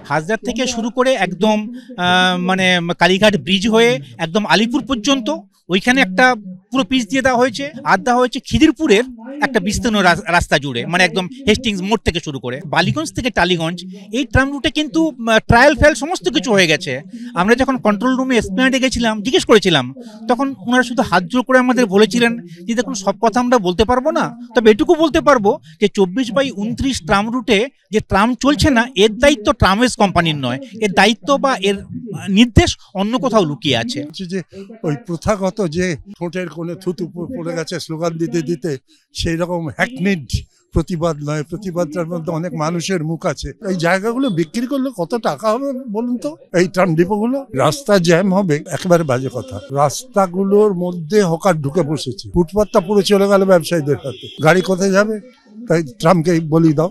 হাজরা থেকে শুরু করে একদম মানে কালীঘাট ব্রিজ হয়ে একদম আলিপুর পর্যন্ত ওইখানে একটা পুরো পিচ দিয়ে দেওয়া হয়েছে, আর দেওয়া হয়েছে খিদিরপুরের একটা বিস্তীর্ণ রাস্তা জুড়ে, মানে একদম হেস্টিংস মোড় থেকে শুরু করে বালিগঞ্জ থেকে টালিগঞ্জ এই ট্রাম রুটে কিন্তু ট্রায়াল ফেল সমস্ত কিছু হয়ে গেছে। আমরা যখন কন্ট্রোল রুমে এসপ্ল্যানেডে গেছিলাম, জিজ্ঞেস করেছিলাম, তখন ওনারা শুধু হাত জোর করে আমাদের বলেছিলেন যে দেখুন সব কথা আমরা বলতে পারবো না, তবে এটুকু বলতে পারবো যে 24/29 ট্রাম রুটে যে ট্রাম চলছে না, এর দায়িত্ব ট্রামওয়েজ কোম্পানির নয়, এর দায়িত্ব বা এর নির্দেশ অন্য কোথাও লুকিয়ে আছে। যে ওই প্রথাগত যে ঠোঁটের কোণে থুতু পড়ে গেছে স্লোগান দিতে দিতে সেই রকম হ্যাকনিড প্রতিবাদ নয়, প্রতিবাদটার মধ্যে অনেক মানুষের মুখ আছে। এই জায়গাগুলো বিক্রি করলে কত টাকা হবে বলুন তো? এই ট্রাম ডিপোগুলো, রাস্তা জ্যাম হবে একেবারে বাজে কথা। রাস্তাগুলোর মধ্যে হকার ঢুকে বসেছে, ফুটপাতটা পুরো চলে গেল ব্যবসায়ীদের হাতে। গাড়ি কোথায় যাবে? তাই ট্রামকে বলি দাও।